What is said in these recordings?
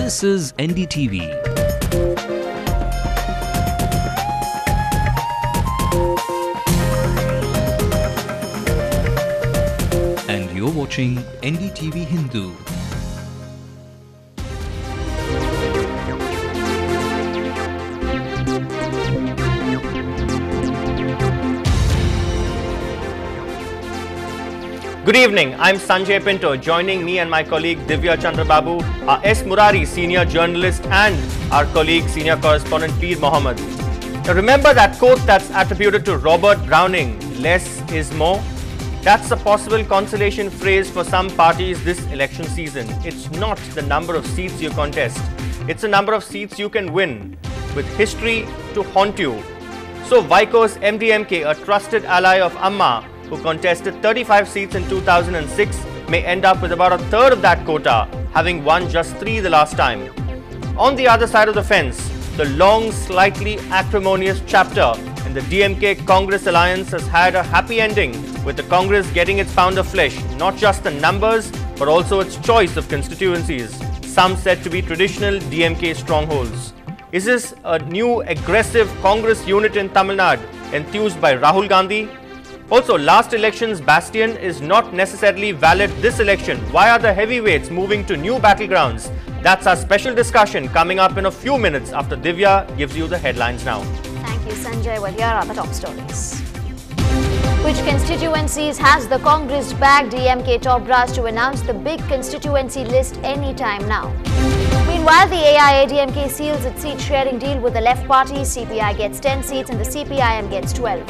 This is NDTV. And you're watching NDTV Hindu. Good evening, I'm Sanjay Pinto. Joining me and my colleague Divya Chandrababu are S. Murari, senior journalist, and our colleague, senior correspondent Peer Mohammed. Now remember that quote that's attributed to Robert Browning, less is more? That's a possible consolation phrase for some parties this election season. It's not the number of seats you contest, it's the number of seats you can win, with history to haunt you. So Vico's MDMK, a trusted ally of Amma, who contested 35 seats in 2006, may end up with about a third of that quota, having won just 3 the last time. On the other side of the fence, the long, slightly acrimonious chapter in the DMK Congress alliance has had a happy ending, with the Congress getting its pound of flesh, not just the numbers, but also its choice of constituencies, some said to be traditional DMK strongholds. Is this a new aggressive Congress unit in Tamil Nadu, enthused by Rahul Gandhi? Also, last election's bastion is not necessarily valid this election. Why are the heavyweights moving to new battlegrounds? That's our special discussion coming up in a few minutes after Divya gives you the headlines now. Thank you, Sanjay. Well, here are the top stories. Which constituencies has the Congress bagged DMK top brass to announce the big constituency list anytime now? Meanwhile, the AIADMK seals its seat sharing deal with the left party. CPI gets 10 seats and the CPIM gets 12.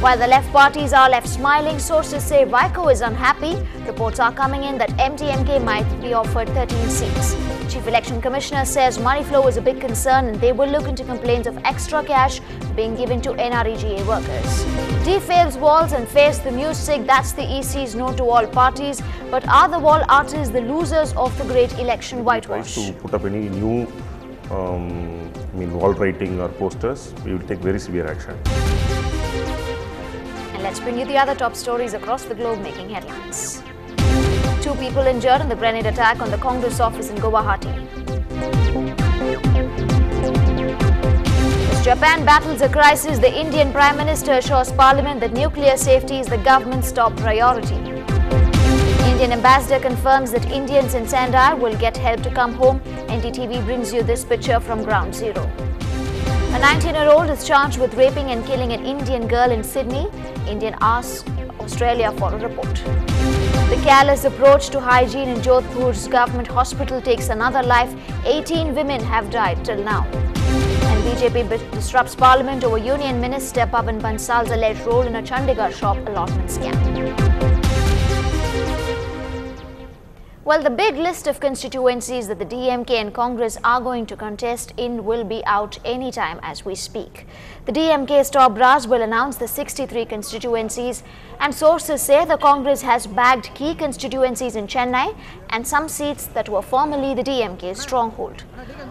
While the left parties are left smiling, sources say Vico is unhappy. Reports are coming in that MDMK might be offered 13 seats. Chief Election Commissioner says money flow is a big concern and they will look into complaints of extra cash being given to NREGA workers. Defaves walls and face the music, that's the EC's no to all parties. But are the wall artists the losers of the great election whitewash? To put up any new wall writing or posters, we will take very severe action. And let's bring you the other top stories across the globe making headlines. 2 people injured in the grenade attack on the Congress office in Guwahati. As Japan battles a crisis, the Indian Prime Minister assures Parliament that nuclear safety is the government's top priority. Indian ambassador confirms that Indians in Sendai will get help to come home. NDTV brings you this picture from Ground Zero. A 19-year-old is charged with raping and killing an Indian girl in Sydney. Indian asks Australia for a report. The careless approach to hygiene in Jodhpur's government hospital takes another life. 18 women have died till now. And BJP disrupts Parliament over Union Minister Pavan Bansal's alleged role in a Chandigarh shop allotment scam. Well, the big list of constituencies that the DMK and Congress are going to contest in will be out anytime as we speak. The DMK's top brass will announce the 63 constituencies, and sources say the Congress has bagged key constituencies in Chennai and some seats that were formerly the DMK's stronghold.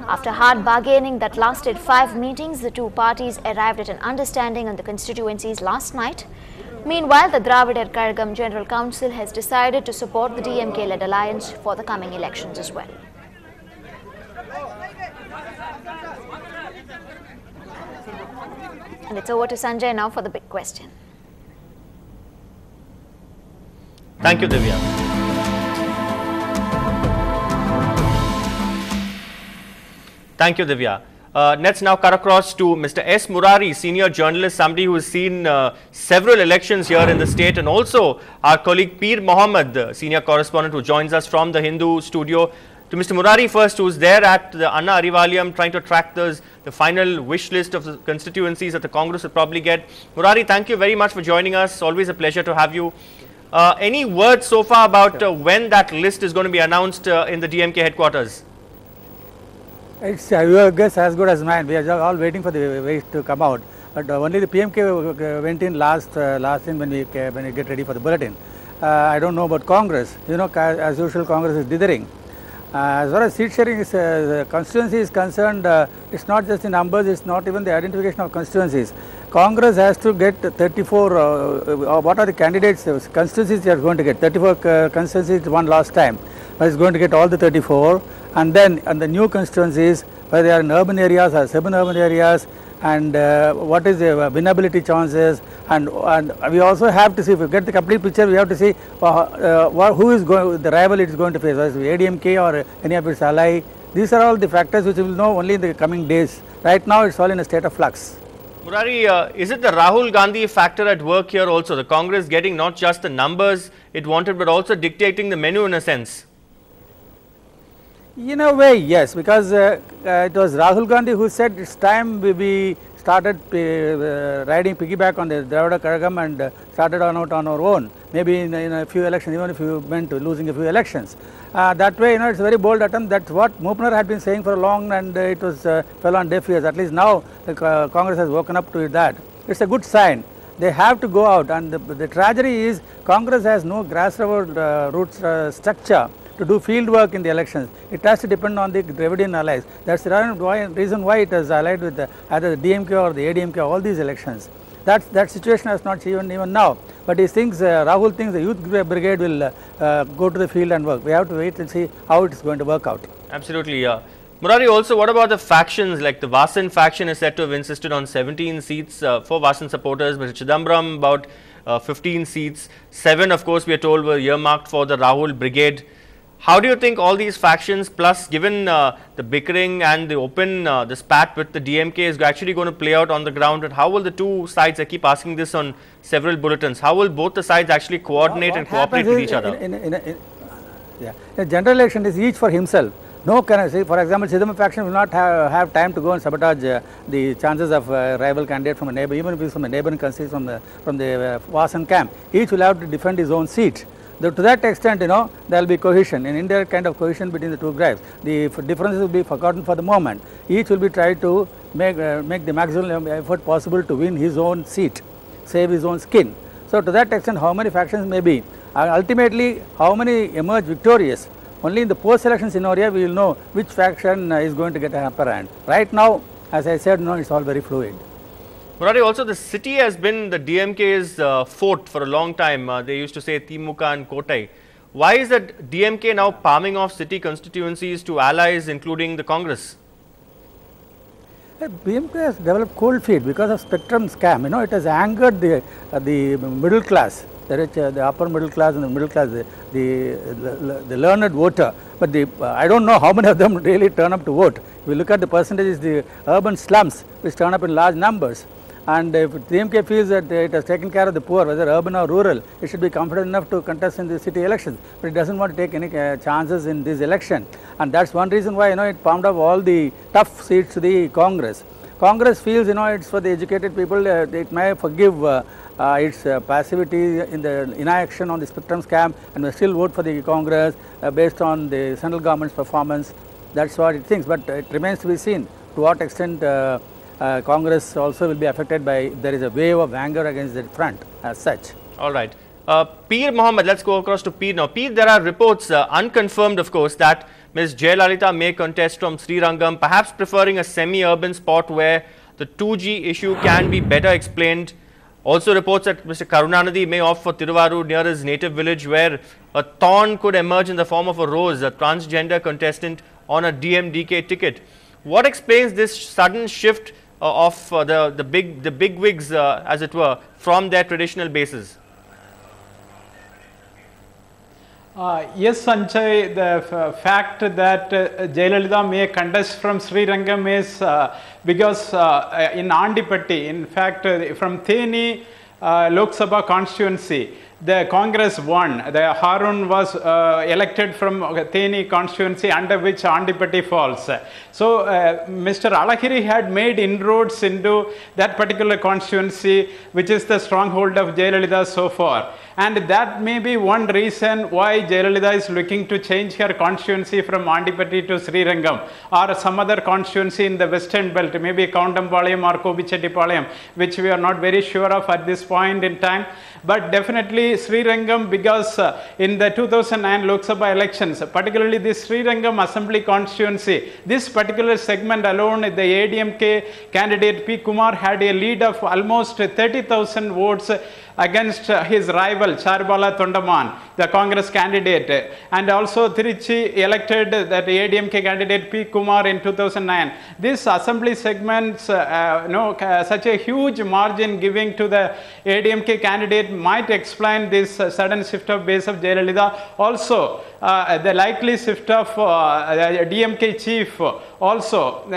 After hard bargaining that lasted 5 meetings, the 2 parties arrived at an understanding on the constituencies last night. Meanwhile, the Dravidar Kazhagam General Council has decided to support the DMK-led alliance for the coming elections as well. And it's over to Sanjay now for the big question. Thank you, Divya. Thank you, Divya. Let's now cut across to Mr. S. Murari, senior journalist, somebody who has seen several elections here in the state, and also our colleague Peer Mohammed, senior correspondent who joins us from the Hindu studio. To Mr. Murari first, who's there at the Anna Arivalyam trying to track the final wish list of the constituencies that the Congress will probably get. Murari, thank you very much for joining us. Always a pleasure to have you. Any words so far about when that list is going to be announced in the DMK headquarters? It's your guess as good as mine. We are all waiting for the waste to come out. But only the PMK went in last in when we get ready for the bulletin. I don't know about Congress. You know, as usual, Congress is dithering. As far as seat sharing is, constituency is concerned, it's not just the numbers, it's not even the identification of constituencies. Congress has to get 34, what are the candidates, constituencies they are going to get, 34 constituencies won last time. whether it's going to get all the 34, and then and the new constituencies, whether they are in urban areas or semi-urban areas, and what is the winnability chances, and we also have to see, if we get the complete picture, we have to see who is going, the rival it is going to face, whether it's ADMK or any of its ally. These are all the factors which we will know only in the coming days. Right now it's all in a state of flux. Murari, is it the Rahul Gandhi factor at work here also? The Congress getting not just the numbers it wanted, but also dictating the menu in a sense? In a way, yes, because it was Rahul Gandhi who said it's time we started riding piggyback on the Dravida Kazhagam and started out on our own, maybe in a few elections, even if you meant losing a few elections. That way, it's a very bold attempt. That's what Mupnar had been saying for a long, and it was fell on deaf ears. At least now the Congress has woken up to that. It's a good sign. They have to go out, and the tragedy is Congress has no grassroots structure to do field work in the elections. It has to depend on the Dravidian allies. That's the reason why it is allied with either the DMK or the ADMK, all these elections. That situation has not even now. But he thinks, Rahul thinks the youth brigade will go to the field and work. We have to wait and see how it is going to work out. Absolutely. Murari, also what about the factions? Like the Vasan faction is said to have insisted on 17 seats for Vasan supporters, but Chidambaram about 15 seats. 7, of course, we are told were earmarked for the Rahul brigade. How do you think all these factions, plus given the bickering and the open the spat with the DMK is actually going to play out on the ground, and how will the two sides, I keep asking this on several bulletins, how will both the sides actually coordinate and cooperate with each other? In a general election is each for himself. No, can I say, for example, Chidambaram faction will not have time to go and sabotage the chances of rival candidate from a neighbor, even if he is from a neighboring constituency from the Vasan camp. Each will have to defend his own seat. To that extent, there will be cohesion, an indirect kind of cohesion between the two tribes. The differences will be forgotten for the moment. Each will be trying to make the maximum effort possible to win his own seat, save his own skin. So, to that extent, how many factions may be, ultimately, how many emerge victorious. Only in the post-election scenario, we will know which faction is going to get an upper hand. Right now, as I said, it's all very fluid. Murari, also the city has been the DMK's fort for a long time. They used to say Timuka and Kotai. Why is that DMK now palming off city constituencies to allies, including the Congress? DMK has developed cold feet because of spectrum scam. It has angered the middle class, the upper middle class and the middle class, the learned voter. But I don't know how many of them really turn up to vote. If we look at the percentages, the urban slums which turn up in large numbers. And if DMK feels that it has taken care of the poor, whether urban or rural, it should be confident enough to contest in the city elections. But it doesn't want to take any chances in this election. And that's one reason why, it palmed off all the tough seats to the Congress. Congress feels, it's for the educated people, it may forgive its passivity in the inaction on the spectrum scam, and will still vote for the Congress based on the central government's performance. That's what it thinks. But it remains to be seen to what extent Congress also will be affected by if there is a wave of anger against the front as such. All right. Peer Mohammed, let's go across to Peer now. Peer, there are reports, unconfirmed of course, that Ms. Jayalalitha may contest from Srirangam, perhaps preferring a semi-urban spot where the 2G issue can be better explained. Also reports that Mr. Karunanidhi may opt for Tiruvarur near his native village, where a thorn could emerge in the form of a rose, a transgender contestant on a DMDK ticket. What explains this sudden shift of the big wigs, as it were, from their traditional bases? Yes, Sanjay, the fact that Jayalalitha may contest from Srirangam is because in Andipatti, in fact, from Theni Lok Sabha constituency, the Congress won. The Harun was elected from Theni constituency, under which Andipatti falls. So, Mr. Alagiri had made inroads into that particular constituency, which is the stronghold of Jayalalitha so far. And that may be one reason why Jayalalitha is looking to change her constituency from Andipatti to Srirangam, or some other constituency in the western belt, maybe Kaundampalayam or Kobichettipalayam, which we are not very sure of at this point in time. But definitely Srirangam, because in the 2009 Lok Sabha elections, particularly this Srirangam Assembly constituency, this particular segment alone, the ADMK candidate P. Kumar had a lead of almost 30,000 votes against his rival Charubala Thondaman, the Congress candidate, and also Trichy elected that ADMK candidate P. Kumar in 2009. This assembly segments such a huge margin giving to the ADMK candidate might explain this sudden shift of base of Jayalalitha. Also, the likely shift of DMK chief also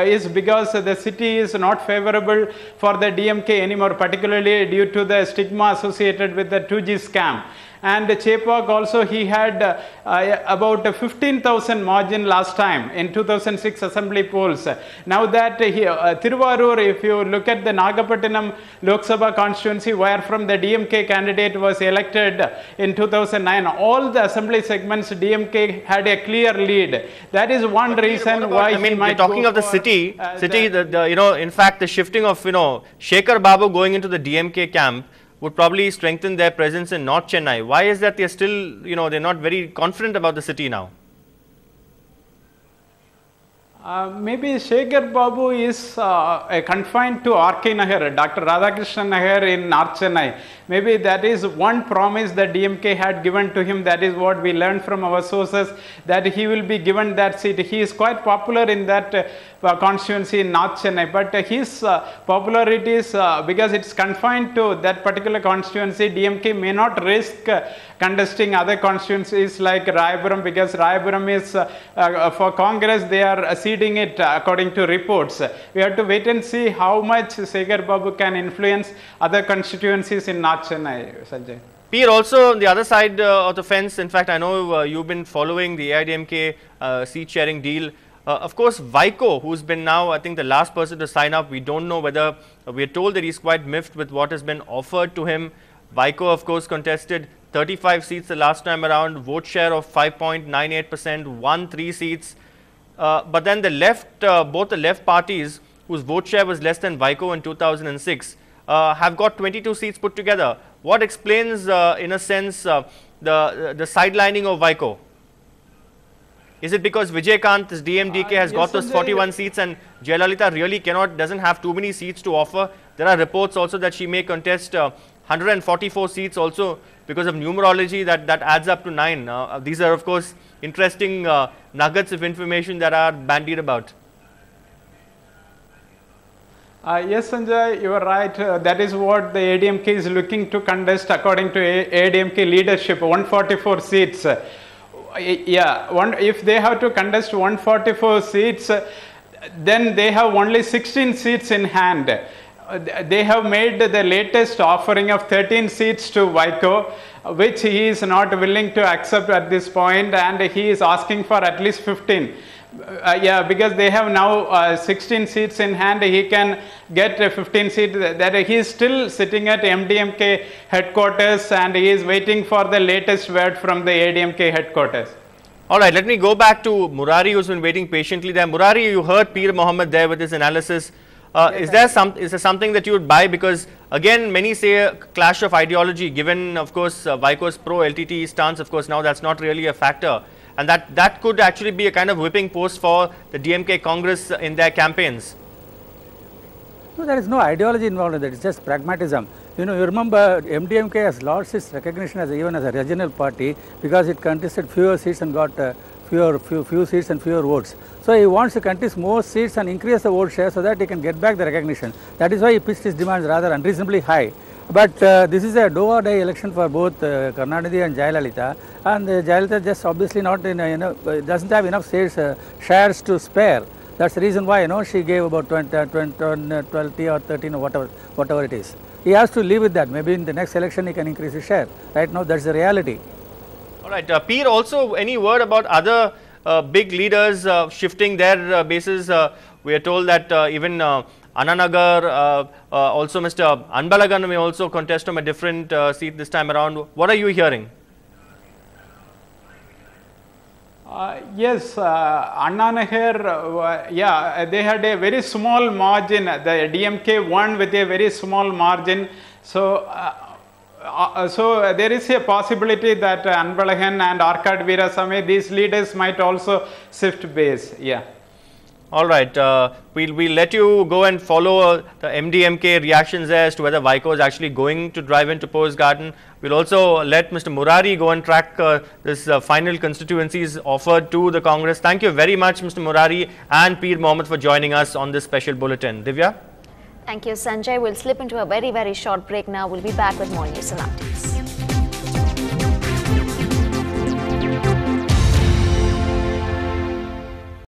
is because the city is not favorable for the DMK anymore, particularly due to the stigma associated with the 2G scam. And Chepauk also, he had about 15,000 margin last time in 2006 assembly polls. Now that Thiruvarur, if you look at the Nagapattinam Lok Sabha constituency where from the DMK candidate was elected in 2009, all the assembly segments DMK had a clear lead. That is one reason why I mean, we're talking of the city, in fact, the shifting of, Shekhar Babu going into the DMK camp would probably strengthen their presence in North Chennai. Why is that they're still, they're not very confident about the city now? Maybe Shekhar Babu is confined to R.K. Nagar, Dr. Radhakrishnan Nagar in North Chennai. Maybe that is one promise that DMK had given to him. That is what we learned from our sources, that he will be given that seat. He is quite popular in that constituency in North Chennai, but his popularity is because it's confined to that particular constituency. DMK may not risk contesting other constituencies like Rayapuram, because Rayapuram is for Congress, they are ceding it according to reports. We have to wait and see how much Shekhar Babu can influence other constituencies in North Chennai, Sanjay. Peer, also on the other side of the fence, in fact, I know you've been following the AIDMK seat sharing deal. Of course, Vaiko, who's been now, I think, the last person to sign up, we don't know whether, we are told that he's quite miffed with what has been offered to him. Vaiko, of course, contested 35 seats the last time around, vote share of 5.98%, won 3 seats. But then the left, both the left parties, whose vote share was less than Vaiko in 2006, have got 22 seats put together. What explains, in a sense, the sidelining of Vaiko? Is it because Vijay Kant, this DMDK, has got those 41 seats and Jayalalitha really doesn't have too many seats to offer? There are reports also that she may contest 144 seats also because of numerology that adds up to 9. These are, of course, interesting nuggets of information that are bandied about. Yes, Sanjay, you are right. That is what the ADMK is looking to contest according to ADMK leadership, 144 seats. If they have to contest 144 seats, then they have only 16 seats in hand. They have made the latest offering of 13 seats to Vaiko, which he is not willing to accept at this point, and he is asking for at least 15. Because they have now 16 seats in hand, he can get 15 seats. That he is still sitting at MDMK headquarters and he is waiting for the latest word from the ADMK headquarters. All right, let me go back to Murari, who's been waiting patiently there. Murari, you heard Peer Mohammed there with his analysis. Is there something that you would buy? Because again, many say a clash of ideology, given, of course, Vaiko's pro-LTTE stance. Of course, now that's not really a factor. And that could actually be a kind of whipping post for the DMK Congress in their campaigns. No, there is no ideology involved in that. It's just pragmatism. You remember MDMK has lost its recognition even as a regional party because it contested fewer seats and got few seats and fewer votes. So he wants to contest more seats and increase the vote share so that he can get back the recognition. That is why he pitched his demands rather unreasonably high. But this is a do-or-die election for both Karunanidhi and Jayalalitha, and Jayalalitha just obviously not doesn't have enough shares to spare. That's the reason why she gave about 20 or 13 or whatever it is. He has to live with that. Maybe in the next election he can increase his share. Right now that's the reality. All right, Peer, also any word about other big leaders shifting their bases? We are told that even Ananagar, also Mr. Anbalagan may also contest from a different seat this time around. What are you hearing? Yes, Annanagar, they had a very small margin. The DMK won with a very small margin. So there is a possibility that Anbalagan and Arcad Veerasamy, these leaders might also shift base. All right, we'll let you go and follow the MDMK reactions there as to whether Vaiko is actually going to drive into Post Garden. We'll also let Mr. Murari go and track this final constituencies offered to the Congress. Thank you very much, Mr. Murari and Peer Mohammed, for joining us on this special bulletin. Divya? Thank you, Sanjay. We'll slip into a very short break now. We'll be back with more news and updates.